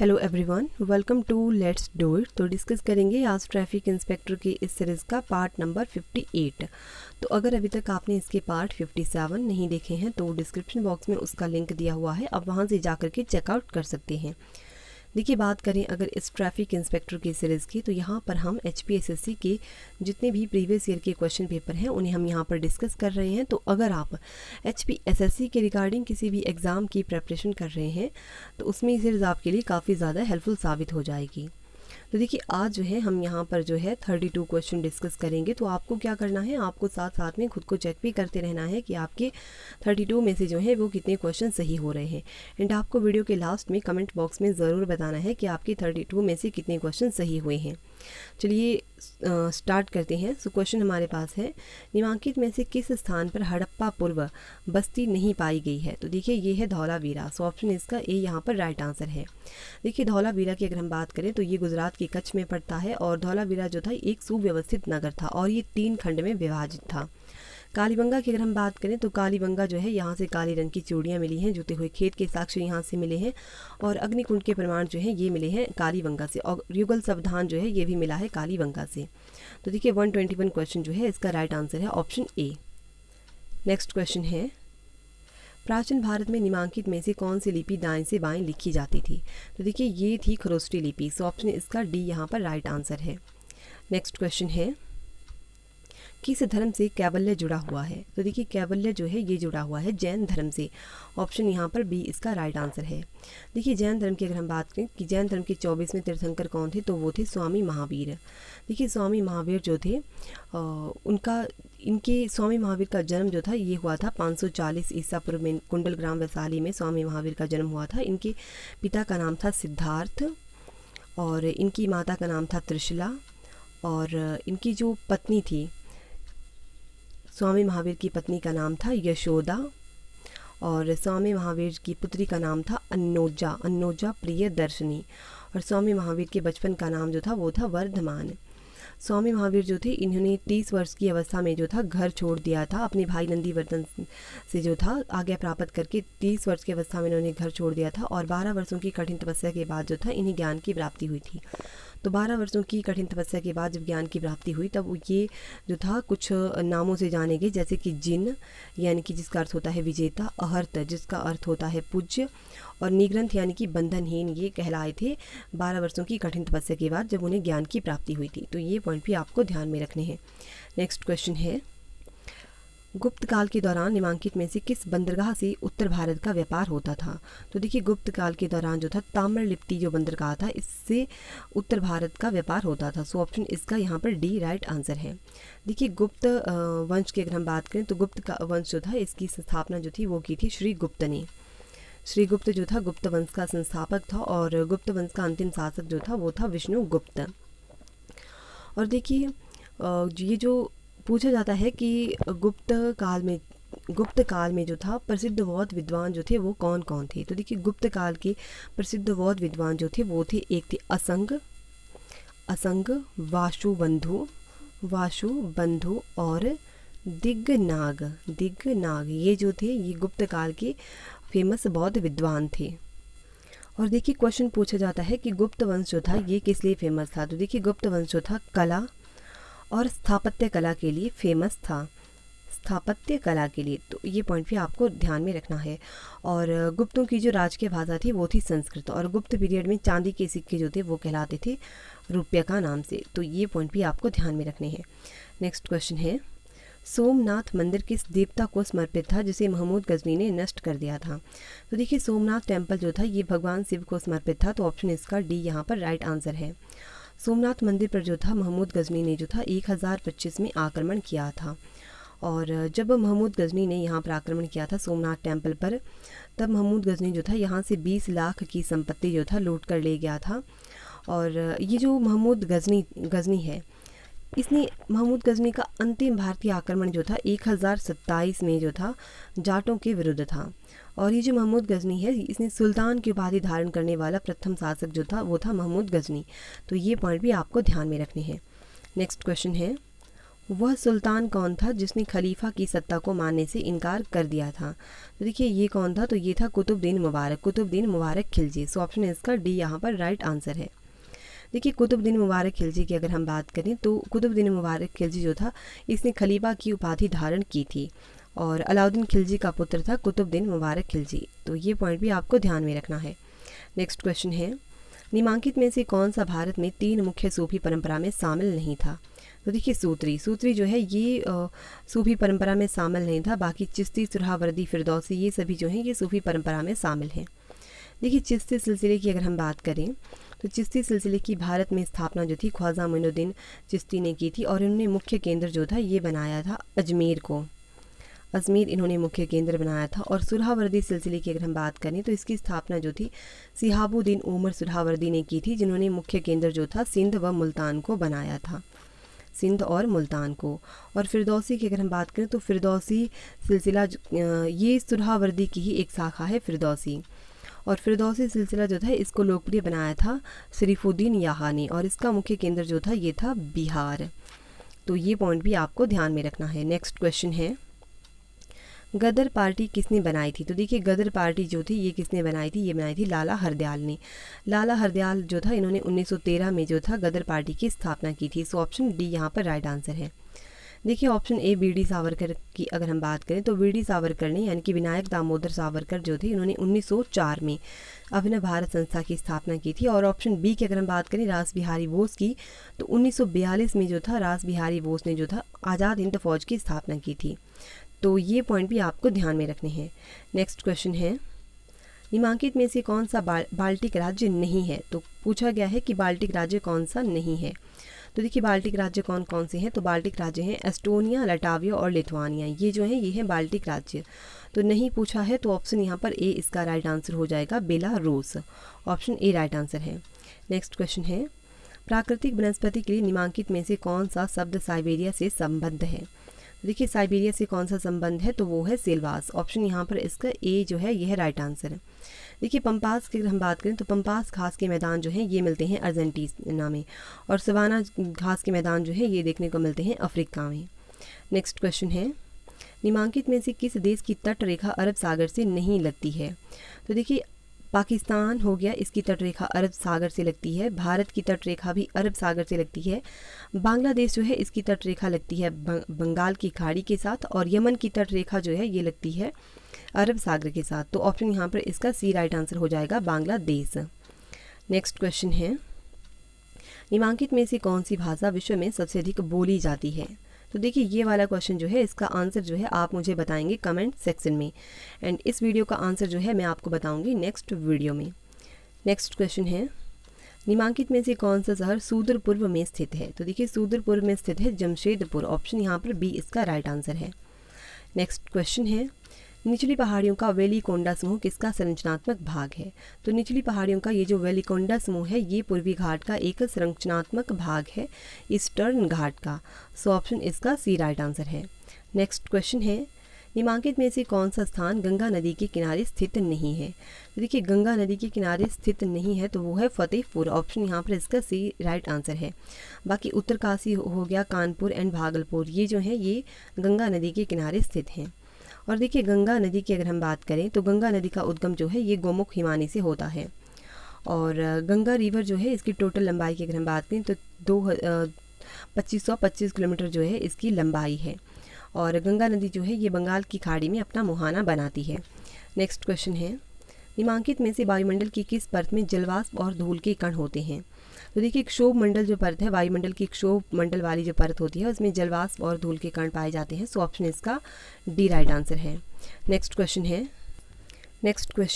Hello everyone, welcome to let's do it. तो discuss करेंगे आज ट्रैफिक इंस्पेक्टर की इस सीरीज़ का पार्ट नंबर 58। तो अगर अभी तक आपने इसके पार्ट 57 नहीं देखे हैं तो डिस्क्रिप्शन बॉक्स में उसका लिंक दिया हुआ है, आप वहां से जाकर के चेकआउट कर सकते हैं। देखिए, बात करें अगर इस ट्रैफिक इंस्पेक्टर की सीरीज़ की, तो यहाँ पर हम HPSSC के जितने भी प्रीवियस ईयर के क्वेश्चन पेपर हैं उन्हें हम यहाँ पर डिस्कस कर रहे हैं। तो अगर आप HPSSC के रिगार्डिंग किसी भी एग्ज़ाम की प्रेपरेशन कर रहे हैं तो उसमें ये सीरीज़ आपके लिए काफ़ी ज़्यादा हेल्पफुल साबित हो जाएगी। तो देखिए, आज जो है हम यहाँ पर जो है 32 क्वेश्चन डिस्कस करेंगे। तो आपको क्या करना है, आपको साथ साथ में खुद को चेक भी करते रहना है कि आपके 32 में से जो है वो कितने क्वेश्चन सही हो रहे हैं। एंड आपको वीडियो के लास्ट में कमेंट बॉक्स में ज़रूर बताना है कि आपके 32 में से कितने क्वेश्चन सही हुए हैं। चलिए स्टार्ट करते हैं। सो क्वेश्चन हमारे पास है, निम्नलिखित में से किस स्थान पर हड़प्पा पूर्व बस्ती नहीं पाई गई है? तो देखिए, ये है धौलावीरा। सो ऑप्शन इसका ए यहाँ पर राइट आंसर है। देखिए, धौलावीरा की अगर हम बात करें तो ये गुजरात के कच्छ में पड़ता है और धौलावीरा जो था एक सुव्यवस्थित नगर था और ये 3 खंड में विभाजित था। कालीबंगा की अगर हम बात करें तो कालीबंगा जो है यहाँ से काली रंग की चूड़ियाँ मिली हैं, जुते हुए खेत के साक्ष्य यहाँ से मिले हैं और अग्निकुंड के प्रमाण जो है ये मिले हैं कालीबंगा से और युगल सावधान जो है ये भी मिला है कालीबंगा से। तो देखिए 121 क्वेश्चन जो है इसका राइट आंसर है ऑप्शन ए। नेक्स्ट क्वेश्चन है, प्राचीन भारत में निम्नलिखित में से कौन सी लिपि दाएं से बाएं लिखी जाती थी? तो देखिए, ये थी खरोष्टी लिपि। सो ऑप्शन इसका डी यहाँ पर राइट आंसर है। नेक्स्ट क्वेश्चन है, किस धर्म से कैवल्य जुड़ा हुआ है? तो देखिए, कैवल्य जो है ये जुड़ा हुआ है जैन धर्म से। ऑप्शन यहाँ पर बी इसका राइट आंसर है। देखिए, जैन धर्म की अगर हम बात करें कि जैन धर्म के 24वें तीर्थंकर कौन थे, तो वो थे स्वामी महावीर। देखिए, स्वामी महावीर जो थे इनके स्वामी महावीर का जन्म जो था ये हुआ था 540 ईसा पूर्व में कुंडल ग्राम वैशाली में स्वामी महावीर का जन्म हुआ था। इनके पिता का नाम था सिद्धार्थ और इनकी माता का नाम था त्रिशला और इनकी जो पत्नी थी, स्वामी महावीर की पत्नी का नाम था यशोदा और स्वामी महावीर की पुत्री का नाम था अन्नोजा प्रियदर्शनी और स्वामी महावीर के बचपन का नाम जो था वो था वर्धमान। स्वामी महावीर जो थे इन्होंने 30 वर्ष की अवस्था में जो था घर छोड़ दिया था, अपने भाई नंदीवर्धन से जो था आज्ञा प्राप्त करके 30 वर्ष की अवस्था में इन्होंने घर छोड़ दिया था और 12 वर्षों की कठिन तपस्या के बाद जो था इन्हें ज्ञान की प्राप्ति हुई थी। तो 12 वर्षों की कठिन तपस्या के बाद जब ज्ञान की प्राप्ति हुई तब ये जो था कुछ नामों से जाने गए, जैसे कि जिन यानी कि जिसका अर्थ होता है विजेता, अहर्त जिसका अर्थ होता है पूज्य और निग्रंथ यानी कि बंधनहीन, ये कहलाए थे 12 वर्षों की कठिन तपस्या के बाद जब उन्हें ज्ञान की प्राप्ति हुई थी। तो ये पॉइंट भी आपको ध्यान में रखने हैं। नेक्स्ट क्वेश्चन है, गुप्त काल के दौरान निम्नलिखित में से किस बंदरगाह से उत्तर भारत का व्यापार होता था? तो देखिए, गुप्त काल के दौरान जो था ताम्रलिप्ति जो बंदरगाह था इससे उत्तर भारत का व्यापार होता था। सो ऑप्शन इसका यहाँ पर डी राइट आंसर है। देखिए, गुप्त वंश की अगर हम बात करें तो गुप्त का वंश जो था इसकी स्थापना जो थी वो की थी श्रीगुप्त ने। श्रीगुप्त जो था गुप्त वंश का संस्थापक था और गुप्त वंश का अंतिम शासक जो था वो था विष्णुगुप्त। और देखिए, ये जो पूछा जाता है कि गुप्त काल में जो था प्रसिद्ध बौद्ध विद्वान जो थे वो कौन कौन थे? तो देखिए, गुप्त काल के प्रसिद्ध बौद्ध विद्वान जो थे वो थे, एक थे असंग, वासुबंधु और दिग्नाग। ये जो थे ये गुप्त काल के फेमस बौद्ध विद्वान थे। और देखिए, क्वेश्चन पूछा जाता है कि गुप्त वंश जो था ये किस लिए फेमस था? तो देखिए, गुप्त वंश जो था कला और स्थापत्य कला के लिए फेमस था, स्थापत्य कला के लिए। तो ये पॉइंट भी आपको ध्यान में रखना है। और गुप्तों की जो राजकीय भाषा थी वो थी संस्कृत और गुप्त पीरियड में चांदी के सिक्के जो थे वो कहलाते थे रुपया का नाम से। तो ये पॉइंट भी आपको ध्यान में रखने हैं। नेक्स्ट क्वेश्चन है, सोमनाथ मंदिर किस देवता को समर्पित था जिसे महमूद गजनी ने नष्ट कर दिया था? तो देखिए, सोमनाथ टेम्पल जो था ये भगवान शिव को समर्पित था। तो ऑप्शन इसका डी यहाँ पर राइट आंसर है। सोमनाथ मंदिर पर जो था महमूद गजनी ने जो था 1025 में आक्रमण किया था और जब महमूद गजनी ने यहाँ पर आक्रमण किया था सोमनाथ टेम्पल पर, तब महमूद गजनी जो था यहाँ से 20 लाख की संपत्ति जो था लूट कर ले गया था। और ये जो महमूद गजनी है इसने महमूद गजनी का अंतिम भारतीय आक्रमण जो था 1027 में जो था जाटों के विरुद्ध था। और ये जो महमूद गजनी है इसने सुल्तान की उपाधि धारण करने वाला प्रथम शासक जो था वो था महमूद गजनी। तो ये पॉइंट भी आपको ध्यान में रखने हैं। नेक्स्ट क्वेश्चन है, वह सुल्तान कौन था जिसने खलीफा की सत्ता को मानने से इनकार कर दिया था? तो देखिए ये कौन था, तो ये था कुतुबुद्दीन मुबारक खिलजी। सो ऑप्शन इसका डी यहाँ पर राइट आंसर है। देखिए कुतुबुद्दीन मुबारक खिलजी की अगर हम बात करें तो कुतुबुद्दीन मुबारक खिलजी जो था इसने खलीफा की उपाधि धारण की थी और अलाउद्दीन खिलजी का पुत्र था कुतुबुद्दीन मुबारक खिलजी। तो ये पॉइंट भी आपको ध्यान में रखना है। नेक्स्ट क्वेश्चन है, निम्नलिखित में से कौन सा भारत में 3 मुख्य सूफी परंपरा में शामिल नहीं था? तो देखिए सूत्री जो है ये सूफी परंपरा में शामिल नहीं था। बाकी चिश्ती, सुरहावर्दी, फिरदौसी ये सभी जो हैं ये सूफी परंपरा में शामिल हैं। देखिए चिश्ती सिलसिले की अगर हम बात करें तो चिश्ती सिलसिले की भारत में स्थापना जो थी ख्वाजा मोइनुद्दीन चिश्ती ने की थी और इन्होंने मुख्य केंद्र जो था ये बनाया था अजमेर को। अजमेर इन्होंने मुख्य केंद्र बनाया था। और सुरहावर्दी सिलसिले की अगर हम बात करें तो इसकी स्थापना जो थी सिहाबुद्दीन उमर सुरहावर्दी ने की थी, जिन्होंने मुख्य केंद्र जो था सिंध व मुल्तान को बनाया था, सिंध और मुल्तान को। और फिरदौसी की अगर हम बात करें तो फिरदौसी सिलसिला ये सुरहावर्दी की ही एक शाखा है फिरदौसी। और फिरदौसी सिलसिला जो था इसको लोकप्रिय बनाया था शरीफुद्दीन याहा ने और इसका मुख्य केंद्र जो था ये था बिहार। तो ये पॉइंट भी आपको ध्यान में रखना है। नेक्स्ट क्वेश्चन है, गदर पार्टी किसने बनाई थी? तो देखिए गदर पार्टी जो थी ये किसने बनाई थी? ये बनाई थी लाला हरदयाल ने। लाला हरदयाल जो था इन्होंने 1913 में जो था गदर पार्टी की स्थापना की थी। सो ऑप्शन डी यहाँ पर राइट आंसर है। देखिए ऑप्शन ए वी.डी. सावरकर की अगर हम बात करें तो वी.डी. सावरकर ने यानी कि विनायक दामोदर सावरकर जो थे इन्होंने 1904 में अभिनव भारत संस्था की स्थापना की थी। और ऑप्शन बी की अगर हम बात करें रास बिहारी बोस की तो 1942 में जो था रास बिहारी बोस ने जो था आज़ाद हिंद फौज की स्थापना की थी। तो ये पॉइंट भी आपको ध्यान में रखने हैं। नेक्स्ट क्वेश्चन है, निम्नलिखित में से कौन सा बाल्टिक राज्य नहीं है? तो पूछा गया है कि बाल्टिक राज्य कौन सा नहीं है। तो देखिए बाल्टिक राज्य कौन कौन से हैं? तो बाल्टिक राज्य हैं एस्टोनिया, लटाविया और लिथुआनिया। ये जो हैं ये हैं बाल्टिक राज्य। तो नहीं पूछा है तो ऑप्शन यहाँ पर ए इसका राइट आंसर हो जाएगा, Belarus. Option A right answer है। नेक्स्ट क्वेश्चन है, प्राकृतिक वनस्पति के लिए निम्नलिखित में से कौन सा शब्द साइबेरिया से संबद्ध है? देखिए साइबेरिया से कौन सा संबंध है? तो वो है सिलवास। ऑप्शन यहाँ पर इसका ए जो है यह राइट आंसर है। देखिए पंपास की अगर हम बात करें तो पंपास घास के मैदान जो हैं ये मिलते हैं अर्जेंटीना में और सवाना घास के मैदान जो है ये देखने को मिलते हैं अफ्रीका में। नेक्स्ट क्वेश्चन है, निम्नलिखित में से किस देश की तट रेखा अरब सागर से नहीं लगती है? तो देखिए पाकिस्तान हो गया, इसकी तट रेखा अरब सागर से लगती है। भारत की तट रेखा भी अरब सागर से लगती है। बांग्लादेश जो है इसकी तट रेखा लगती है बंगाल की खाड़ी के साथ और यमन की तट रेखा जो है ये लगती है अरब सागर के साथ। तो ऑप्शन यहाँ पर इसका सी राइट आंसर हो जाएगा, बांग्लादेश। नेक्स्ट क्वेश्चन है, निम्नलिखित में से कौन सी भाषा विश्व में सबसे अधिक बोली जाती है? तो देखिए ये वाला क्वेश्चन जो है इसका आंसर जो है आप मुझे बताएंगे कमेंट सेक्शन में एंड इस वीडियो का आंसर जो है मैं आपको बताऊंगी नेक्स्ट वीडियो में। नेक्स्ट क्वेश्चन है, निम्नलिखित में से कौन सा शहर सूदूर पूर्व में स्थित है? तो देखिए सूदूर पूर्व में स्थित है जमशेदपुर। ऑप्शन यहाँ पर बी इसका राइट आंसर है। नेक्स्ट क्वेश्चन है, निचली पहाड़ियों का वेलिकोंडा समूह किसका संरचनात्मक भाग है? तो निचली पहाड़ियों का ये जो वेलिकोंडा समूह है ये पूर्वी घाट का एक संरचनात्मक भाग है, ईस्टर्न घाट का। सो ऑप्शन इसका सी राइट आंसर है। नेक्स्ट क्वेश्चन है, निम्नलिखित में से कौन सा स्थान गंगा नदी के किनारे स्थित नहीं है? तो देखिए गंगा नदी के किनारे स्थित नहीं है तो वो है फतेहपुर। ऑप्शन यहाँ पर इसका सी राइट आंसर है। बाकी उत्तरकाशी हो गया, कानपुर एंड भागलपुर ये जो है ये गंगा नदी के किनारे स्थित हैं। और देखिए गंगा नदी की अगर हम बात करें तो गंगा नदी का उद्गम जो है ये गोमुख हिमानी से होता है और गंगा रिवर जो है इसकी टोटल लंबाई की अगर हम बात करें तो 2525 किलोमीटर जो है इसकी लंबाई है और गंगा नदी जो है ये बंगाल की खाड़ी में अपना मुहाना बनाती है। नेक्स्ट क्वेश्चन है, निम्नलिखित में से वायुमंडल की किस परत में जलवाष्प और धूल के कण होते हैं? तो देखिए क्षोभ मंडल जो परत है, वायुमंडल की क्षोभ मंडल वाली जो परत होती है उसमें जलवाष्प और धूल के कण पाए जाते हैं। सो ऑप्शन इसका डी राइट आंसर है। नेक्स्ट क्वेश्चन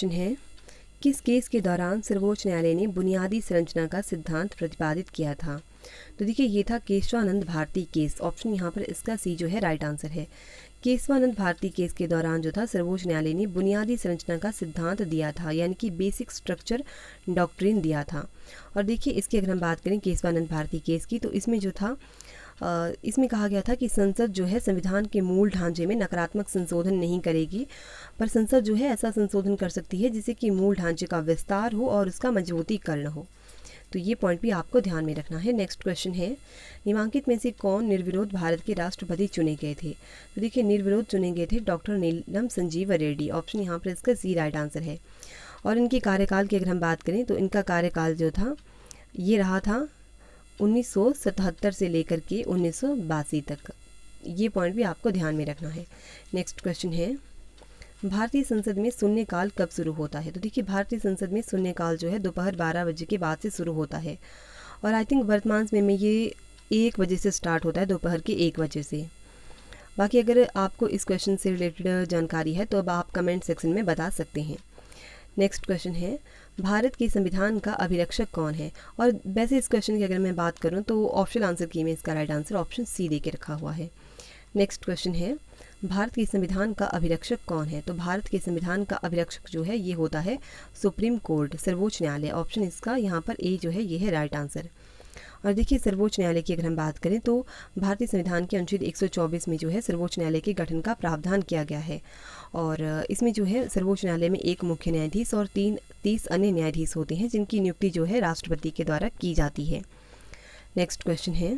है, किस केस के दौरान सर्वोच्च न्यायालय ने बुनियादी संरचना का सिद्धांत प्रतिपादित किया था? तो देखिए ये था केशवानंद भारती केस। ऑप्शन यहाँ पर इसका सी जो है राइट आंसर है। केशवानंद भारती केस के दौरान जो था सर्वोच्च न्यायालय ने बुनियादी संरचना का सिद्धांत दिया था यानी कि बेसिक स्ट्रक्चर डॉक्ट्रिन दिया था। और देखिए इसकी अगर हम बात करें केशवानंद भारती केस की तो इसमें जो था इसमें कहा गया था कि संसद जो है संविधान के मूल ढांचे में नकारात्मक संशोधन नहीं करेगी पर संसद जो है ऐसा संशोधन कर सकती है जिससे कि मूल ढांचे का विस्तार हो और उसका मजबूतीकरण हो। तो ये पॉइंट भी आपको ध्यान में रखना है। नेक्स्ट क्वेश्चन है, निम्नलिखित में से कौन निर्विरोध भारत के राष्ट्रपति चुने गए थे? तो देखिए निर्विरोध चुने गए थे डॉक्टर नीलम संजीव रेड्डी। ऑप्शन यहाँ पर इसका सी राइट आंसर है। और इनके कार्यकाल की अगर हम बात करें तो इनका कार्यकाल जो था ये रहा था 1977 से लेकर के 1982 तक। ये पॉइंट भी आपको ध्यान में रखना है। नेक्स्ट क्वेश्चन है, भारतीय संसद में शून्यकाल कब शुरू होता है? तो देखिए भारतीय संसद में शून्यकाल जो है दोपहर 12 बजे के बाद से शुरू होता है और आई थिंक वर्तमान समय में ये 1 बजे से स्टार्ट होता है, दोपहर के 1 बजे से। बाकी अगर आपको इस क्वेश्चन से रिलेटेड जानकारी है तो अब आप कमेंट सेक्शन में बता सकते हैं। नेक्स्ट क्वेश्चन है, भारत के संविधान का अभिरक्षक कौन है? और वैसे इस क्वेश्चन की अगर मैं बात करूं तो ऑप्शनल आंसर की में इसका राइट आंसर ऑप्शन सी दे के रखा हुआ है। नेक्स्ट क्वेश्चन है, भारत के संविधान का अभिरक्षक कौन है? तो भारत के संविधान का अभिरक्षक जो है ये होता है सुप्रीम कोर्ट, सर्वोच्च न्यायालय। ऑप्शन इसका यहाँ पर ए जो है ये है राइट आंसर। और देखिए सर्वोच्च न्यायालय की अगर हम बात करें तो भारतीय संविधान के अनुच्छेद 124 में जो है सर्वोच्च न्यायालय के गठन का प्रावधान किया गया है और इसमें जो है सर्वोच्च न्यायालय में एक मुख्य न्यायाधीश और 30 अन्य न्यायाधीश होते हैं जिनकी नियुक्ति जो है राष्ट्रपति के द्वारा की जाती है। नेक्स्ट क्वेश्चन है,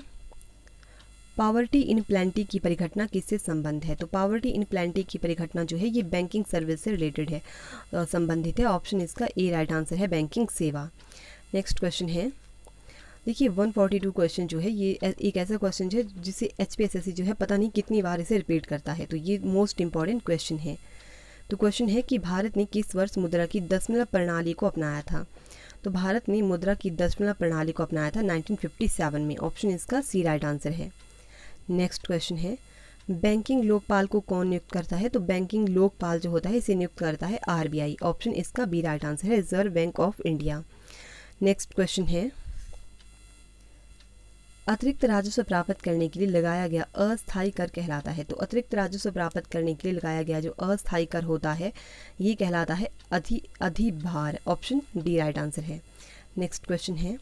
पावर्टी इन प्लेंटी की परिघटना किससे संबंध है? तो पावर्टी इन प्लेंटी की परिघटना जो है ये बैंकिंग सर्विस से रिलेटेड है, संबंधित है। ऑप्शन इसका ए राइट आंसर है, बैंकिंग सेवा। नेक्स्ट क्वेश्चन है, देखिए 142 क्वेश्चन जो है ये एक ऐसा क्वेश्चन है जिसे HPSSC जो है पता नहीं कितनी बार इसे रिपीट करता है, तो ये मोस्ट इंपॉर्टेंट क्वेश्चन है। तो क्वेश्चन है कि भारत ने किस वर्ष मुद्रा की दशमलव प्रणाली को अपनाया था? तो भारत ने मुद्रा की दशमलव प्रणाली को अपनाया था 1957 में। ऑप्शन इसका सी राइट आंसर है। नेक्स्ट क्वेश्चन है, बैंकिंग लोकपाल को कौन नियुक्त करता है? तो बैंकिंग लोकपाल जो होता है इसे नियुक्त करता है RBI। ऑप्शन इसका बी राइट आंसर है, reserve bank of India. Next question है, अतिरिक्त राजस्व प्राप्त करने के लिए लगाया गया अस्थायी कर कहलाता है? तो अतिरिक्त राजस्व प्राप्त करने के लिए लगाया गया जो अस्थायी कर होता है ये कहलाता है अधिभार। ऑप्शन डी राइट आंसर है। नेक्स्ट क्वेश्चन है,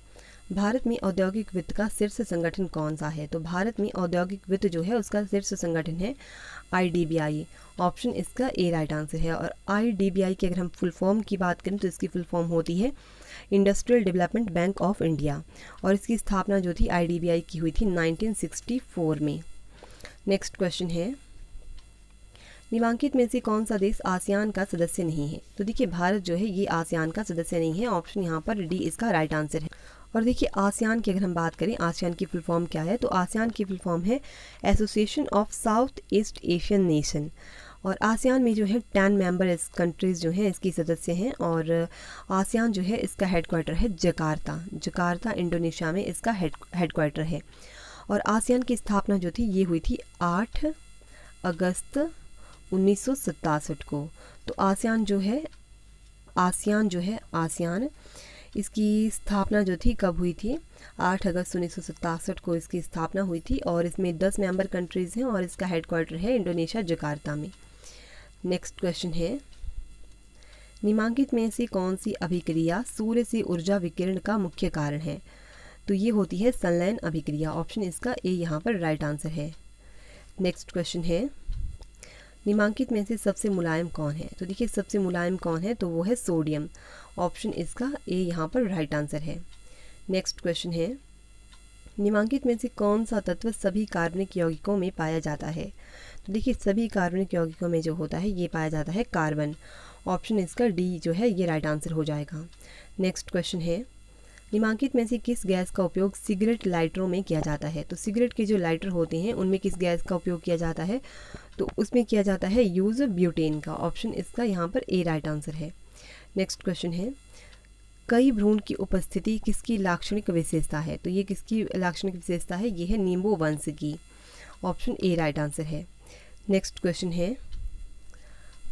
भारत में औद्योगिक वित्त का शीर्ष संगठन कौन सा है? तो भारत में औद्योगिक वित्त जो है उसका शीर्ष संगठन है IDBI। ऑप्शन इसका ए राइट आंसर है। और IDBI की अगर हम फुल फॉर्म की बात करें तो इसकी फुल फॉर्म होती है industrial development bank of India और इसकी स्थापना जो थी IDBI की हुई थी 1964 में। नेक्स्ट क्वेश्चन है, निम्नलिखित में से कौन सा देश आसियान का सदस्य नहीं है? तो देखिए भारत जो है ये आसियान का सदस्य नहीं है। ऑप्शन यहाँ पर डी इसका राइट आंसर है। और देखिए आसियान की अगर हम बात करें, आसियान की फुल फॉर्म क्या है? तो आसियान की फुल फॉर्म है association of south east Asian nation और आसियान में जो है 10 मेंबर कंट्रीज़ जो हैं इसकी सदस्य हैं और आसियान जो है इसका हेडक्वार्टर है जकार्ता इंडोनेशिया में इसका हेडक्वार्टर है। और आसियान की स्थापना जो थी ये हुई थी 8 अगस्त 1967 को। तो आसियान इसकी स्थापना जो थी कब हुई थी? 8 अगस्त 1967 को इसकी स्थापना हुई थी और इसमें 10 मेंबर कंट्रीज़ हैं और इसका हेडक्वार्टर है इंडोनेशिया जकार्ता में। नेक्स्ट क्वेश्चन है, निम्नलिखित में से कौन सी अभिक्रिया सूर्य से ऊर्जा विकिरण का मुख्य कारण है? तो ये होती है संलयन अभिक्रिया। ऑप्शन इसका ए यहाँ पर राइट आंसर है। नेक्स्ट क्वेश्चन है, निम्नलिखित में से सबसे मुलायम कौन है? तो देखिए सबसे मुलायम कौन है तो वो है सोडियम। ऑप्शन इसका ए यहाँ पर राइट आंसर है। नेक्स्ट क्वेश्चन है, निम्नलिखित में से कौन सा तत्व सभी कार्बनिक यौगिकों में पाया जाता है? तो देखिए सभी कार्बनिक यौगिकों में जो होता है ये पाया जाता है कार्बन। ऑप्शन इसका डी जो है ये राइट आंसर हो जाएगा। नेक्स्ट क्वेश्चन है, निम्नलिखित में से किस गैस का उपयोग सिगरेट लाइटरों में किया जाता है? तो सिगरेट के जो लाइटर होते हैं उनमें किस गैस का उपयोग किया जाता है? तो उसमें किया जाता है यूज़ ब्यूटेन का। ऑप्शन इसका यहाँ पर ए राइट आंसर है। नेक्स्ट क्वेश्चन है, कई भ्रूण की उपस्थिति किसकी लाक्षणिक विशेषता है? तो ये किसकी लाक्षणिक विशेषता है? ये है नींबू वंश की। ऑप्शन ए राइट आंसर है। नेक्स्ट क्वेश्चन है,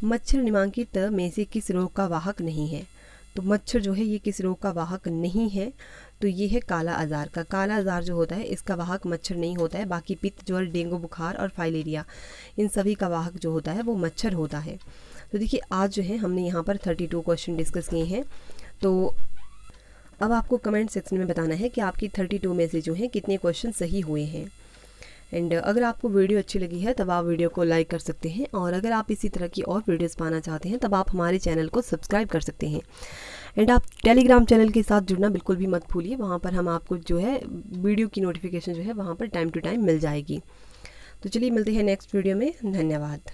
मच्छर निम्नलिखित में से किस रोग का वाहक नहीं है? तो मच्छर जो है ये किस रोग का वाहक नहीं है? तो ये है काला आजार का। काला आजार जो होता है इसका वाहक मच्छर नहीं होता है, बाकी पित्त ज्वर डेंगू बुखार और फाइलेरिया इन सभी का वाहक जो होता है वो मच्छर होता है। तो देखिए आज जो है हमने यहाँ पर 32 क्वेश्चन डिस्कस किए हैं। तो अब आपको कमेंट सेक्शन में बताना है कि आपकी 32 में से जो है कितने क्वेश्चन सही हुए हैं। एंड अगर आपको वीडियो अच्छी लगी है तब आप वीडियो को लाइक कर सकते हैं, और अगर आप इसी तरह की और वीडियोस पाना चाहते हैं तब आप हमारे चैनल को सब्सक्राइब कर सकते हैं। एंड आप टेलीग्राम चैनल के साथ जुड़ना बिल्कुल भी मत भूलिए, वहाँ पर हम आपको जो है वीडियो की नोटिफिकेशन जो है वहाँ पर टाइम टू टाइम मिल जाएगी। तो चलिए मिलते हैं नेक्स्ट वीडियो में। धन्यवाद।